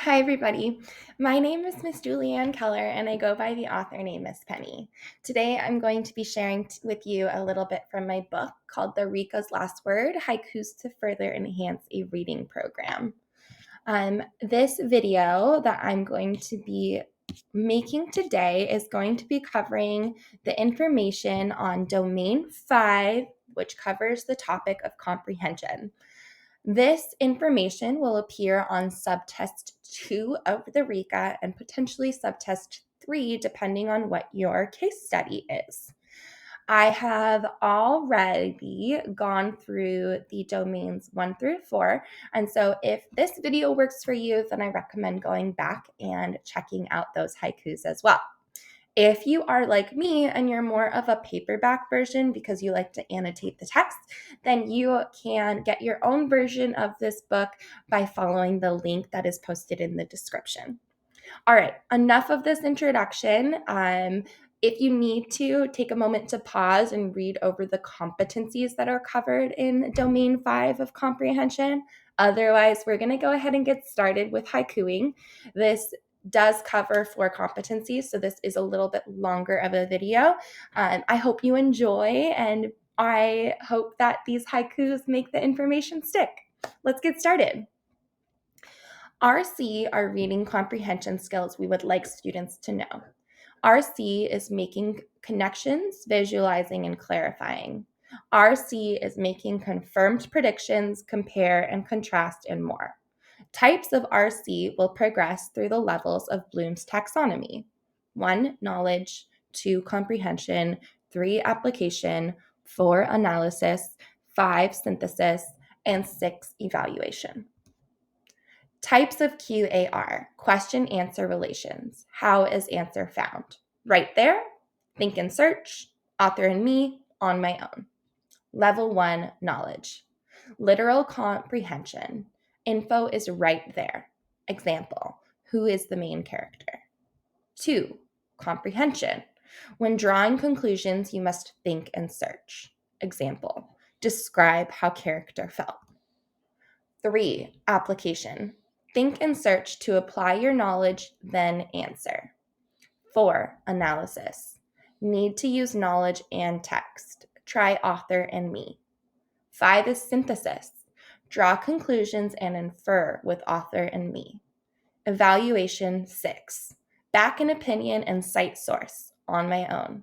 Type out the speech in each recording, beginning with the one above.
Hi, everybody. My name is Miss Julianne Keller, and I go by the author name Miss Penny. Today, I'm going to be sharing with you a little bit from my book called The RICA's Last Word, Haikus to Further Enhance a Reading Program. This video that I'm going to be making today is going to be covering the information on Domain 5, which covers the topic of comprehension. This information will appear on subtest 2 of the RICA and potentially subtest 3, depending on what your case study is. I have already gone through the domains 1 through 4, and so if this video works for you, then I recommend going back and checking out those haikus as well. If you are like me and you're more of a paperback version because you like to annotate the text, then you can get your own version of this book by following the link that is posted in the description. All right, enough of this introduction. If you need to, take a moment to pause and read over the competencies that are covered in Domain 5 of comprehension. Otherwise, we're going to go ahead and get started with haikuing. This does cover 4 competencies, so this is a little bit longer of a video. I hope you enjoy, and I hope that these haikus make the information stick. Let's get started. RC are reading comprehension skills we would like students to know. RC is making connections, visualizing, and clarifying. RC is making confirmed predictions, compare and contrast, and more. Types of RC will progress through the levels of Bloom's taxonomy. 1, knowledge, 2, comprehension, 3, application, 4, analysis, 5, synthesis, and 6, evaluation. Types of QAR, question-answer relations. How is answer found? Right there, think and search, author and me, on my own. Level 1, knowledge. Literal comprehension. Info is right there. Example, who is the main character? 2, comprehension. When drawing conclusions, you must think and search. Example, describe how character felt. 3, application. Think and search to apply your knowledge, then answer. 4, analysis. Need to use knowledge and text. Try author and me. 5 is synthesis. Draw conclusions and infer with author and me. Evaluation 6. Back an opinion and cite source on my own.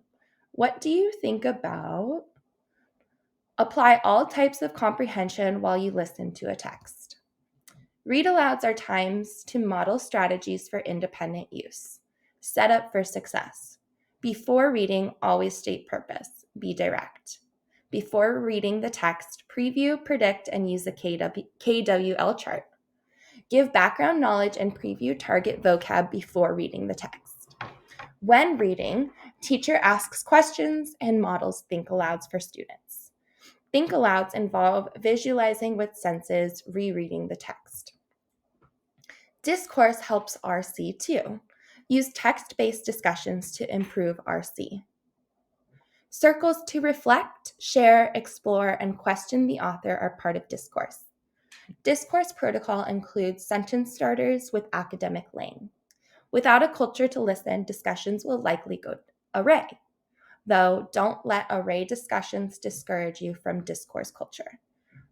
What do you think about? Apply all types of comprehension while you listen to a text. Read-alouds are times to model strategies for independent use. Set up for success. Before reading, always state purpose. Be direct. Before reading the text, preview, predict, and use a KWL chart. Give background knowledge and preview target vocab before reading the text. When reading, teacher asks questions and models think-alouds for students. Think-alouds involve visualizing with senses, rereading the text. Discourse helps RC too. Use text-based discussions to improve RC. Circles to reflect, share, explore, and question the author are part of discourse. Discourse protocol includes sentence starters with academic lang. Without a culture to listen, discussions will likely go array. Though, don't let array discussions discourage you from discourse culture.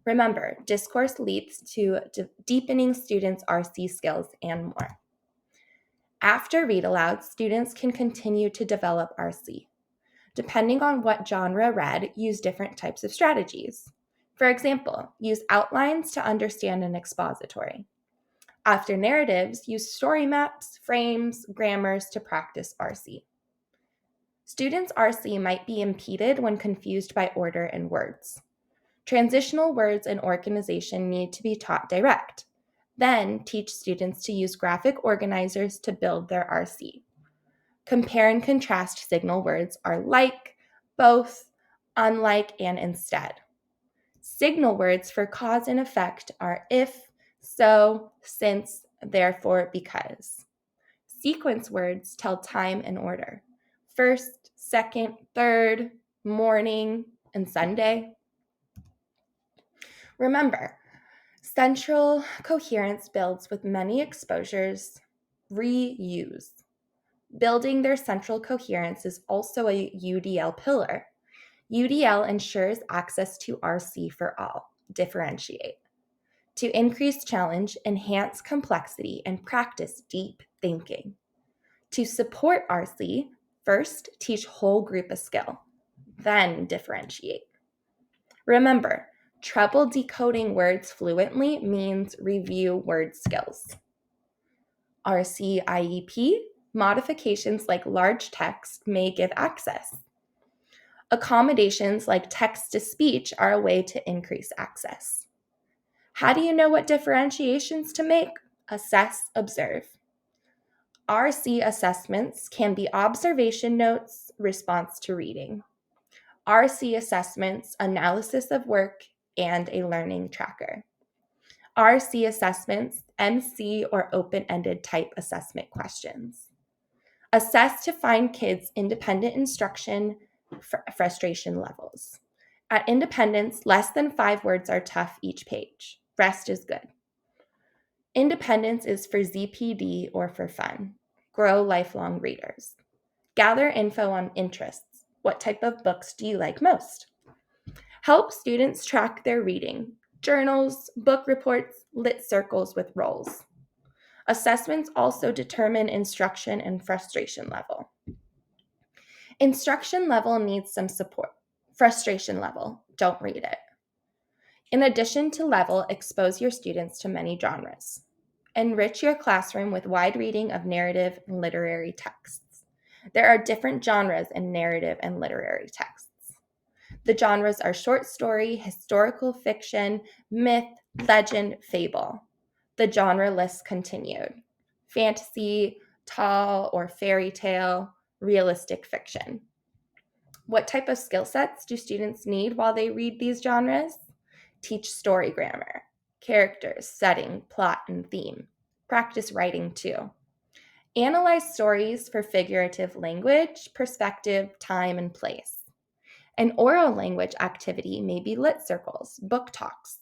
Remember, discourse leads to deepening students' RC skills and more. After read-aloud, students can continue to develop RC. Depending on what genre read, use different types of strategies. For example, use outlines to understand an expository. After narratives, use story maps, frames, grammars to practice RC. Students' RC might be impeded when confused by order and words. Transitional words and organization need to be taught direct. Then teach students to use graphic organizers to build their RC. Compare and contrast signal words are like, both, unlike, and instead. Signal words for cause and effect are if, so, since, therefore, because. Sequence words tell time and order. First, second, third, morning, and Sunday. Remember, Central coherence builds with many exposures. Reuse. Building their central coherence is also a UDL pillar. UDL ensures access to RC for all. Differentiate. To increase challenge, enhance complexity, and practice deep thinking. To support RC, first teach whole group a skill, then differentiate. Remember, trouble decoding words fluently means review word skills. RC IEP, modifications like large text may give access. Accommodations like text to speech are a way to increase access. How do you know what differentiations to make? Assess, observe. RC assessments can be observation notes, response to reading. RC assessments, analysis of work, and a learning tracker. RC assessments, MC or open-ended type assessment questions. Assess to find kids' independent instruction frustration levels. At independence, less than 5 words are tough each page. Rest is good. Independence is for ZPD or for fun. Grow lifelong readers. Gather info on interests. What type of books do you like most? Help students track their reading. Journals, book reports, lit circles with roles. Assessments also determine instruction and frustration level. Instruction level needs some support. Frustration level, don't read it. In addition to level, expose your students to many genres. Enrich your classroom with wide reading of narrative and literary texts. There are different genres in narrative and literary texts. The genres are short story, historical fiction, myth, legend, fable. The genre list continued. Fantasy, tall or fairy tale, realistic fiction. What type of skill sets do students need while they read these genres? Teach story grammar, characters, setting, plot, and theme. Practice writing too. Analyze stories for figurative language, perspective, time, and place. An oral language activity may be lit circles, book talks.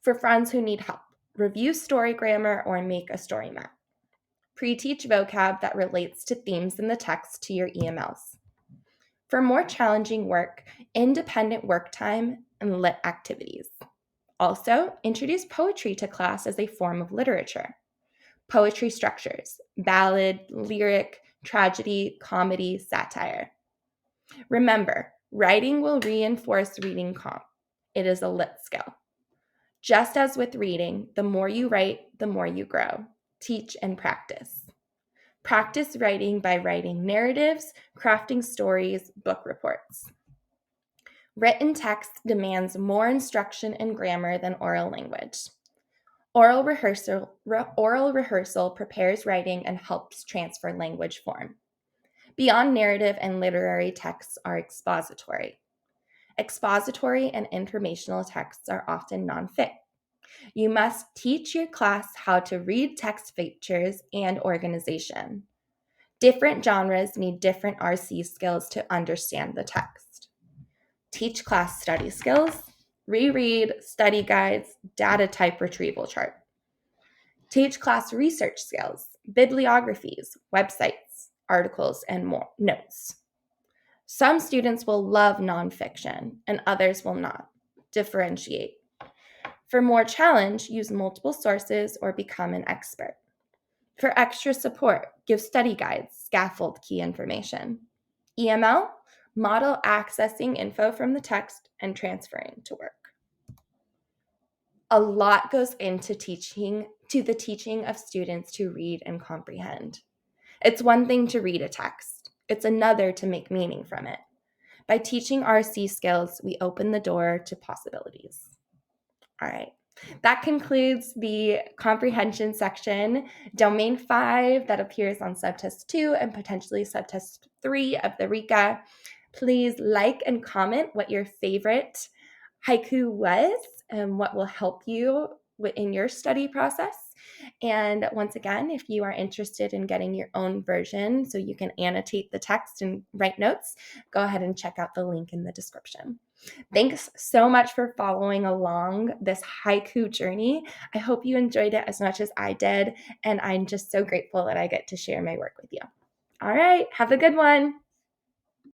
For friends who need help, review story grammar or make a story map. Pre-teach vocab that relates to themes in the text to your EMLs. For more challenging work, independent work time, and lit activities. Also, introduce poetry to class as a form of literature. Poetry structures: ballad, lyric, tragedy, comedy, satire. Remember, writing will reinforce reading comp. It is a lit skill. Just as with reading, the more you write, the more you grow. Teach and practice. Practice writing by writing narratives, crafting stories, book reports. Written text demands more instruction and grammar than oral language. Oral rehearsal prepares writing and helps transfer language form. Beyond narrative and literary texts are expository. Expository and informational texts are often non-fic. You must teach your class how to read text features and organization. Different genres need different RC skills to understand the text. Teach class study skills, reread, study guides, data type retrieval chart. Teach class research skills, bibliographies, websites, articles, and more notes. Some students will love nonfiction and others will not. Differentiate. For more challenge, use multiple sources or become an expert. For extra support, give study guides, scaffold key information. EML, model accessing info from the text and transferring to work. A lot goes into the teaching of students to read and comprehend. It's one thing to read a text. It's another to make meaning from it. By teaching RC skills, we open the door to possibilities. All right. That concludes the comprehension section. Domain 5 that appears on subtest 2 and potentially subtest 3 of the RICA. Please like and comment what your favorite haiku was and what will help you in your study process. And once again, if you are interested in getting your own version so you can annotate the text and write notes, go ahead and check out the link in the description. Thanks so much for following along this haiku journey. I hope you enjoyed it as much as I did, and I'm just so grateful that I get to share my work with you. All right, have a good one.